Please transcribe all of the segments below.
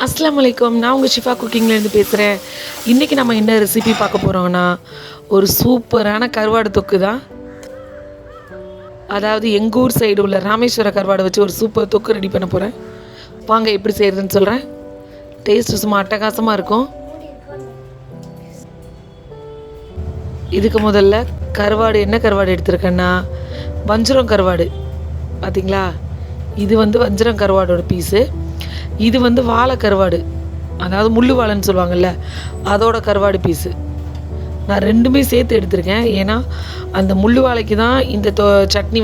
அஸ்ஸலாமு அலைக்கும். நான் உங்கள் ஷிஃபா குக்கிங்லேருந்து பேசுகிறேன். இன்றைக்கி நம்ம என்ன ரெசிபி பார்க்க போகிறோங்கன்னா, ஒரு சூப்பரான கருவாடு தொக்கு தான். அதாவது எங்கள் ஊர் சைடு உள்ள ராமேஸ்வர கருவாடை வச்சு ஒரு சூப்பர் தொக்கு ரெடி பண்ண போகிறேன். வாங்க எப்படி செய்கிறதுன்னு சொல்கிறேன். டேஸ்ட்டு சும்மா அட்டகாசமாக இருக்கும். இதுக்கு முதல்ல கருவாடு என்ன கருவாடு எடுத்திருக்கேன்னா, வஞ்சிரம் கருவாடு. பார்த்திங்களா, இது வஞ்சிரம் கருவாடோட பீஸு. இது வாழை கருவாடு, அதாவது முள்ளு வாழைன்னு சொல்லுவாங்கள்ல, அதோட கருவாடு பீஸு. நான் ரெண்டுமே சேர்த்து எடுத்திருக்கேன். ஏன்னா அந்த முள்ளு வாழைக்கு தான் இந்த சட்னி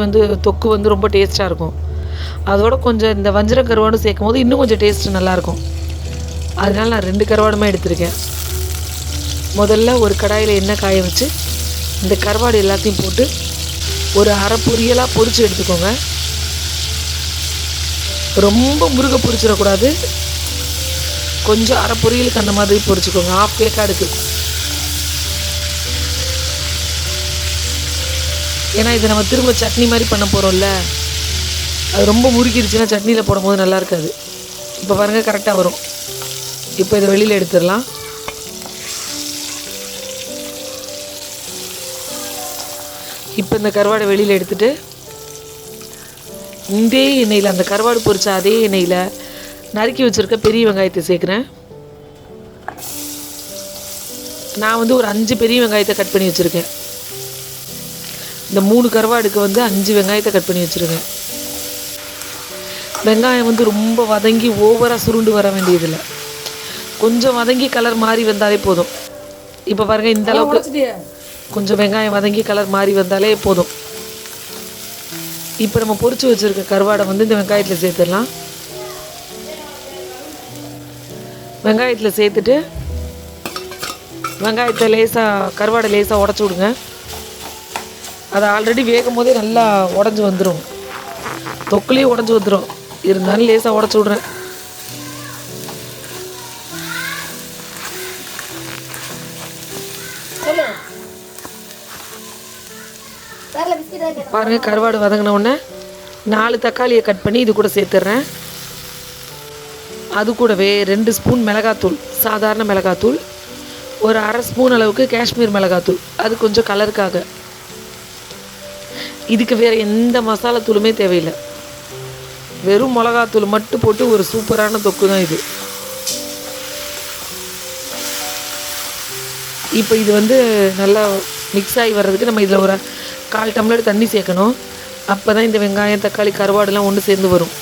தொக்கு ரொம்ப டேஸ்ட்டாக இருக்கும். அதோட கொஞ்சம் இந்த வஞ்சிரம் கருவாடும் சேர்க்கும் போது இன்னும் கொஞ்சம் டேஸ்ட்டு நல்லாயிருக்கும். அதனால் நான் 2 கருவாடுமே எடுத்திருக்கேன். முதல்ல ஒரு கடாயில் எண்ணெய் காய வச்சு இந்த கருவாடு எல்லாத்தையும் போட்டு ஒரு அரை பொரியலாக பொரித்து எடுத்துக்கோங்க. ரொம்ப முருக பொரிச்சிடக்கூடாது, கொஞ்சம் அரை பொரியலுக்கு அந்த மாதிரி பொரிச்சுக்கோங்க. ஆஃப் வேக்காடுக்கு. ஏன்னா இதை நம்ம திரும்ப சட்னி மாதிரி பண்ண போகிறோம்ல, அது ரொம்ப முறுக்கிடுச்சுன்னா சட்னியில் போடும்போது நல்லா இருக்காது. இப்போ பாருங்கள், கரெக்டாக வரும். இப்போ இதை வெளியில் எடுத்துடலாம். இப்போ இந்த கருவாடை வெளியில் எடுத்துகிட்டு இந்த எண்ணெயில், அந்த கருவாடு பொரிச்ச அதே எண்ணெயில் நறுக்கி வச்சுருக்க பெரிய வெங்காயத்தை சேர்க்குறேன். நான் ஒரு 5 பெரிய வெங்காயத்தை கட் பண்ணி வச்சுருக்கேன். இந்த 3 கருவாடுக்கு 5 வெங்காயத்தை கட் பண்ணி வச்சுருக்கேன். வெங்காயம் ரொம்ப வதங்கி ஓவராக சுருண்டு வர வேண்டியதில்லை, கொஞ்சம் வதங்கி கலர் மாறி வந்தாலே போதும். இப்போ பாருங்கள், இந்த அளவுக்கு கொஞ்சம் வெங்காயம் வதங்கி கலர் மாறி வந்தாலே போதும். இப்போ நம்ம பொரிச்சு வச்சுருக்க கருவாடை இந்த வெங்காயத்தில் சேர்த்துடலாம். வெங்காயத்தில் சேர்த்துட்டு வெங்காயத்தை கருவாடை லேசாக உடச்சி விடுங்க. அதை ஆல்ரெடி வேகும் போதே நல்லா உடஞ்சி வந்துடும், தொக்குலேயே உடஞ்சி வந்துடும். இருந்தாலும் லேசாக உடச்சி விட்றேன். பாருங்கள், கருவாடு வதங்கின உடனே 4 தக்காளியை கட் பண்ணி இது கூட சேர்த்துட்றேன். அது கூடவே 2 ஸ்பூன் மிளகாத்தூள், சாதாரண மிளகாத்தூள், ஒரு அரை ஸ்பூன் அளவுக்கு காஷ்மீர் மிளகாத்தூள், அது கொஞ்சம் கலருக்காக. இதுக்கு வேறு எந்த மசாலா தூளுமே தேவையில்லை, வெறும் மிளகாத்தூள் மட்டும் போட்டு ஒரு சூப்பரான தொக்கு தான் இது. இப்போ இது நல்லா மிக்ஸ் ஆகி வர்றதுக்கு நம்ம இதில் ஒரு 1/4 டம்ளர் தண்ணி சேர்க்கணும். அப்போ தான் இந்த வெங்காயம், தக்காளி, கருவாடெல்லாம் ஒன்று சேர்ந்து வரும்.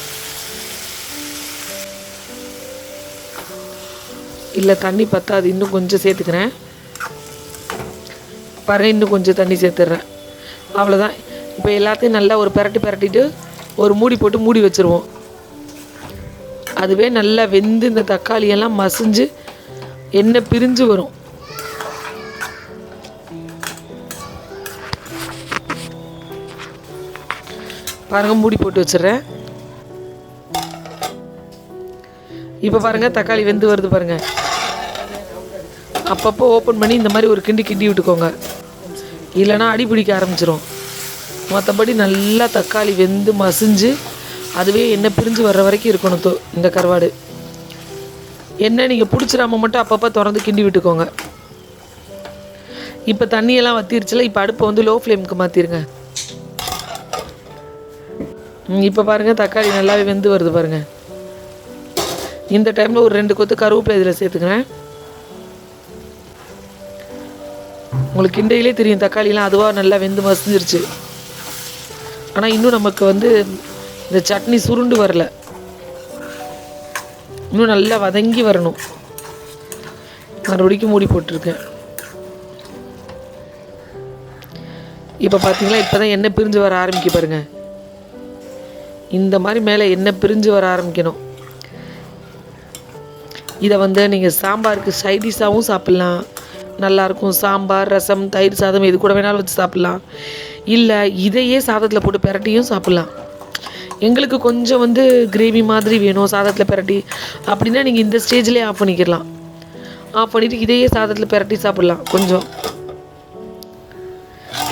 இல்லை தண்ணி பத்தாது, இன்னும் கொஞ்சம் சேர்த்துக்கிறேன். பாருங்கள், இன்னும் கொஞ்சம் தண்ணி சேர்த்துட்றேன். அவ்வளோதான். இப்போ எல்லாத்தையும் நல்லா ஒரு பிரட்டிட்டு ஒரு மூடி போட்டு மூடி வச்சுருவோம். அதுவே நல்லா வெந்து இந்த தக்காளியெல்லாம் மசிஞ்சு எண்ணெய் பிரிஞ்சு வரும். பாருங்கள், மூடி போட்டு வச்சிடுறேன். இப்போ பாருங்கள், தக்காளி வெந்து வருது பாருங்கள். அப்பப்போ ஓப்பன் பண்ணி இந்த மாதிரி ஒரு கிண்டி விட்டுக்கோங்க, இல்லைனா அடி பிடிக்க ஆரம்பிச்சிடும். மற்றபடி நல்லா தக்காளி வெந்து மசிஞ்சு அதுவே எண்ணெய் பிரிஞ்சு வர்ற வரைக்கும் இருக்கணும் இந்த கருவாடு. எண்ணெய் நீங்கள் பிடிச்சிடாம மட்டும் அப்பப்போ திறந்து கிண்டி விட்டுக்கோங்க. இப்போ தண்ணியெல்லாம் வற்றிருச்சுல, இப்போ அடுப்பை லோ ஃப்ளேமுக்கு மாற்றிடுங்க. இப்போ பாருங்கள், தக்காளி நல்லாவே வெந்து வருது பாருங்கள். இந்த டைமில் ஒரு 2 கொத்து கருவேப்பிலை இதில் சேர்த்துக்கிறேன். உங்களுக்கு கிண்டையிலே தெரியும், தக்காளிலாம் அதுவாக நல்லா வெந்து மசிஞ்சிருச்சு. ஆனால் இன்னும் நமக்கு இந்த சட்னி சுருண்டு வரல, இன்னும் நல்லா வதங்கி வரணும். மறுபடிக்கும் மூடி போட்டிருக்கேன். இப்போ பார்த்தீங்களா, இப்போ தான் எண்ணெய் பிரிஞ்சு வர ஆரம்பிக்க பாருங்கள். இந்த மாதிரி மேலே எண்ணெய் பிரிஞ்சு வர ஆரம்பிக்கணும். இதை நீங்கள் சாம்பாருக்கு சைடிஷாகவும் சாப்பிட்லாம், நல்லாயிருக்கும். சாம்பார், ரசம், தயிர் சாதம் எது கூட வேணாலும் வச்சு சாப்பிட்லாம். இல்லை இதையே சாதத்தில் போட்டு பிரட்டியும் சாப்பிட்லாம். எங்களுக்கு கொஞ்சம் கிரேவி மாதிரி வேணும் சாதத்தில் பிரட்டி அப்படின்னா நீங்கள் இந்த ஸ்டேஜ்லேயே ஆஃப் பண்ணிக்கலாம். ஆஃப் பண்ணிவிட்டு இதையே சாதத்தில் பிரட்டி சாப்பிட்லாம். கொஞ்சம்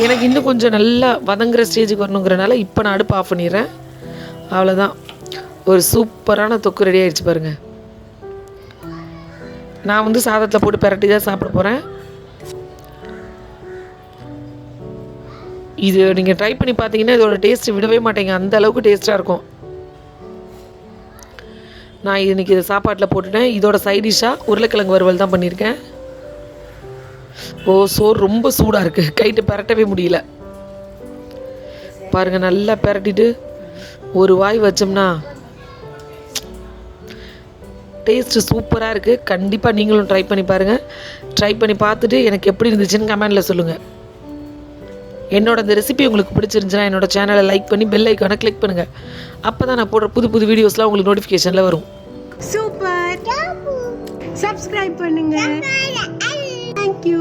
எனக்கு இன்னும் கொஞ்சம் நல்லா வதங்குற ஸ்டேஜுக்கு வரணுங்கிறனால இப்போ நான் அடுப்பு ஆஃப் பண்ணிடுறேன். அவ்வளோதான், ஒரு சூப்பரான தொக்கு ரெடி ஆகிடுச்சு பாருங்கள். நான் வந்து சாதத்தில் போட்டு பிரட்டி தான் சாப்பிட போகிறேன். இது நீங்கள் ட்ரை பண்ணி பார்த்தீங்கன்னா இதோட டேஸ்ட்டு விடவே மாட்டேங்க, அந்த அளவுக்கு டேஸ்ட்டாக இருக்கும். நான் இன்றைக்கி இதை சாப்பாட்டில் போட்டுட்டேன். இதோட சைடிஷ்ஷாக உருளைக்கிழங்கு வறுவல் தான் பண்ணியிருக்கேன். சோறு ரொம்ப சூடாக இருக்குது, கைட்டு பரட்டவே முடியல. பாருங்கள், நல்லா பரட்டிட்டு ஒரு வாய் வச்சோம்னா டேஸ்ட்டு சூப்பராக இருக்குது. கண்டிப்பாக நீங்களும் ட்ரை பண்ணி பாருங்கள். ட்ரை பண்ணி பார்த்துட்டு எனக்கு எப்படி இருந்துச்சுன்னு கமெண்டில் சொல்லுங்கள். என்னோட இந்த ரெசிபி உங்களுக்கு பிடிச்சிருந்துச்சுன்னா என்னோட சேனலை லைக் பண்ணி பெல் ஐக்கானை கிளிக் பண்ணுங்கள். அப்போ தான் நான் போடுற புது புது வீடியோஸ்லாம் உங்களுக்கு நோட்டிஃபிகேஷனில் வரும். சூப்பர். சப்ஸ்கிரைப் பண்ணுங்க. தேங்க்யூ.